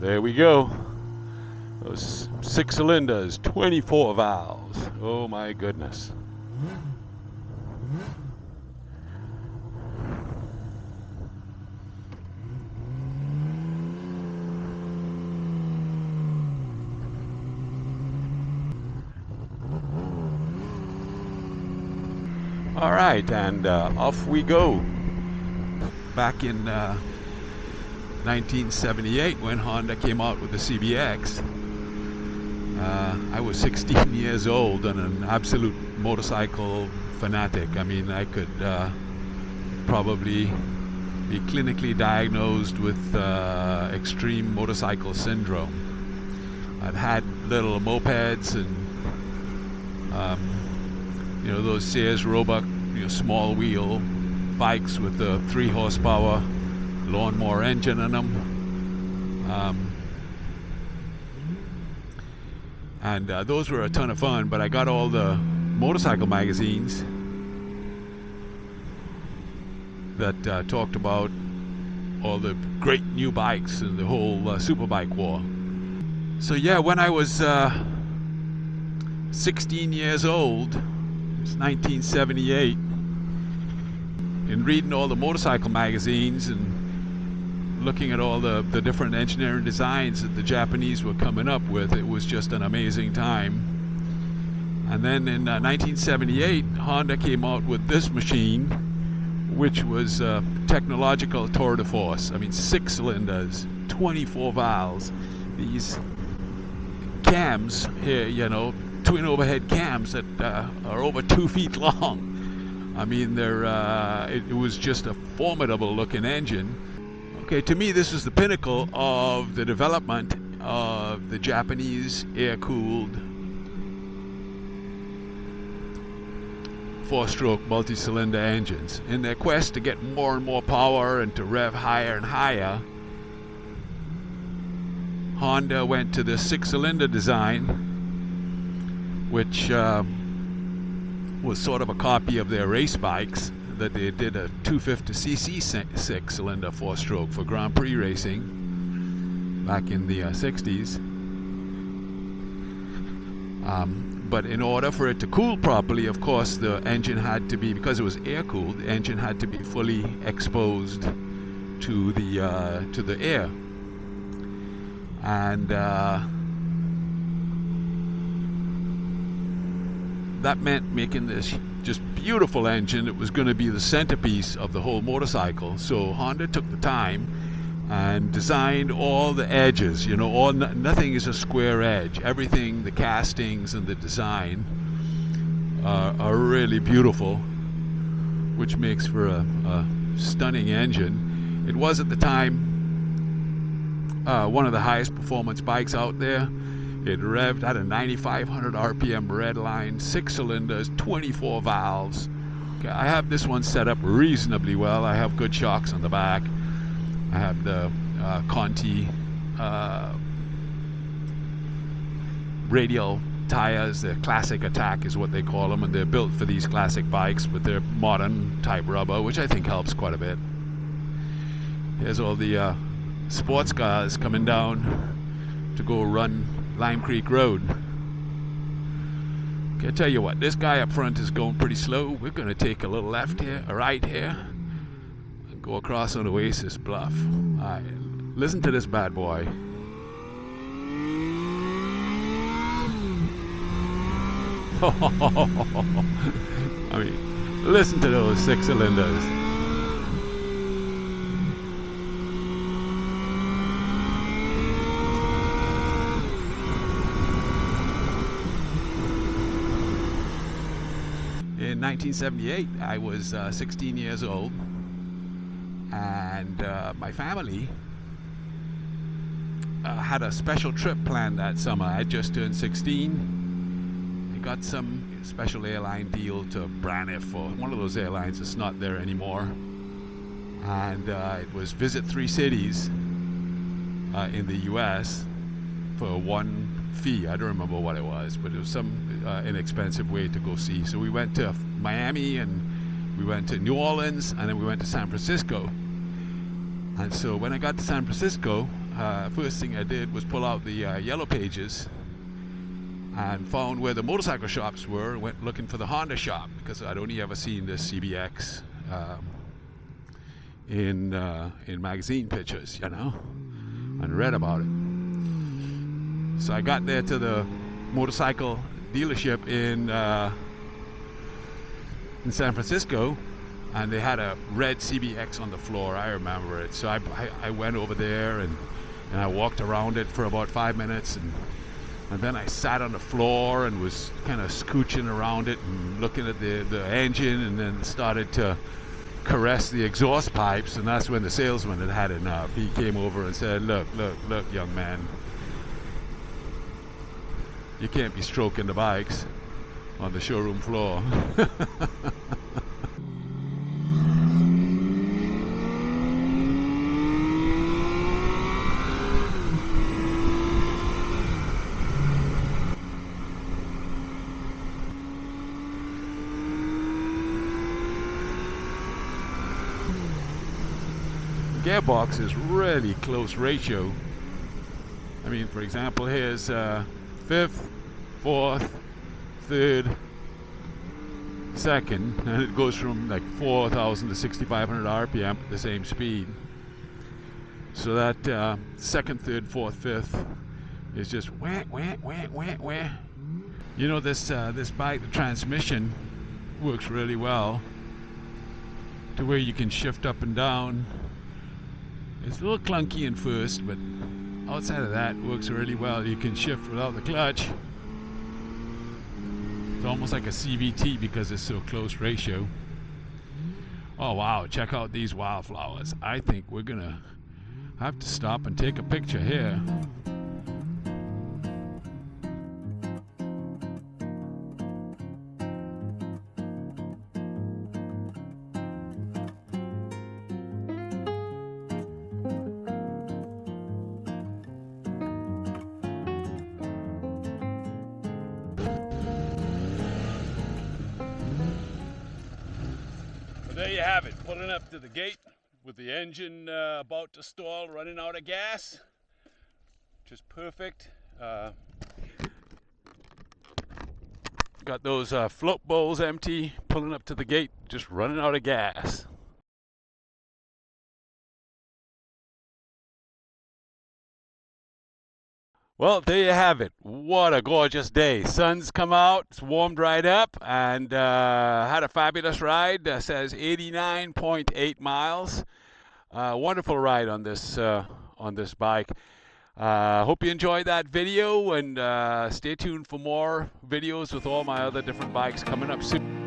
There we go. Those 6 cylinders, 24 valves. Oh my goodness. All right, and off we go. Back in 1978, when Honda came out with the CBX, I was 16 years old and an absolute motorcycle fanatic. I mean, I could probably be clinically diagnosed with extreme motorcycle syndrome. I'd had little mopeds and those Sears Roebuck, small wheel bikes with the 3 horsepower lawnmower engine in them, and those were a ton of fun. But I got all the motorcycle magazines that talked about all the great new bikes and the whole superbike war. So yeah, when I was 16 years old, it's 1978, and reading all the motorcycle magazines and looking at all the different engineering designs that the Japanese were coming up with, it was just an amazing time. And then in 1978, Honda came out with this machine, which was a technological tour de force. I mean, 6 cylinders, 24 valves, these cams here, twin overhead cams that are over 2 feet long. I mean, it was just a formidable looking engine. Okay, to me this is the pinnacle of the development of the Japanese air-cooled 4-stroke multi-cylinder engines. In their quest to get more and more power and to rev higher and higher, Honda went to the 6-cylinder design, which was sort of a copy of their race bikes, that they did a 250cc 6-cylinder 4-stroke for Grand Prix racing back in the 60s. But in order for it to cool properly, of course, the engine had to be, because it was air-cooled, the engine had to be fully exposed to the air. And that meant making this just beautiful engine that was going to be the centerpiece of the whole motorcycle. So Honda took the time and designed all the edges. Nothing is a square edge. Everything, the castings and the design are really beautiful, which makes for a stunning engine. It was at the time one of the highest performance bikes out there. It revved at a 9,500 RPM redline, 6 cylinders, 24 valves. I have this one set up reasonably well. I have good shocks on the back. I have the Conti radial tires. The Classic Attack is what they call them, and they're built for these classic bikes with their modern type rubber, which I think helps quite a bit. Here's all the sports cars coming down to go run Lime Creek Road. Okay, I tell you what, this guy up front is going pretty slow. We're going to take a little left here, a right here, and go across on Oasis Bluff. All right, listen to this bad boy. I mean, listen to those 6 cylinders. In 1978, I was 16 years old, and my family had a special trip planned that summer. I just turned 16. They got some special airline deal to Braniff, or one of those airlines that's not there anymore, and it was visit 3 cities in the US for one fee. I don't remember what it was, but it was some inexpensive way to go see. So we went to Miami, and we went to New Orleans, and then we went to San Francisco. And so when I got to San Francisco, first thing I did was pull out the yellow pages and found where the motorcycle shops were, and went looking for the Honda shop, because I'd only ever seen this CBX in magazine pictures, you know, and read about it. So I got there to the motorcycle dealership in San Francisco, and they had a red CBX on the floor. I remember it. So I went over there, and I walked around it for about 5 minutes, and then I sat on the floor and was kind of scooching around it and looking at the engine, and then started to caress the exhaust pipes. And that's when the salesman had enough. He came over and said, look, young man, you can't be stroking the bikes on the showroom floor. Gearbox is really close ratio. I mean, for example, here's 5th, 4th, 3rd, 2nd, and it goes from like 4,000 to 6,500 RPM at the same speed. So that 2nd, 3rd, 4th, 5th is just wah, wah, wah, wah, wah. You know, this bike, the transmission works really well to where you can shift up and down. It's a little clunky in first, but outside of that, it works really well. You can shift without the clutch. It's almost like a CVT because it's so close ratio. Oh wow, check out these wildflowers. I think we're gonna have to stop and take a picture here. There you have it, pulling up to the gate with the engine about to stall, running out of gas. Just perfect. Got those float bowls empty, pulling up to the gate, just running out of gas. Well, there you have it. What a gorgeous day. Sun's come out, it's warmed right up, and had a fabulous ride. Says 89.8 miles. Wonderful ride on this bike. Hope you enjoyed that video, and stay tuned for more videos with all my other different bikes coming up soon.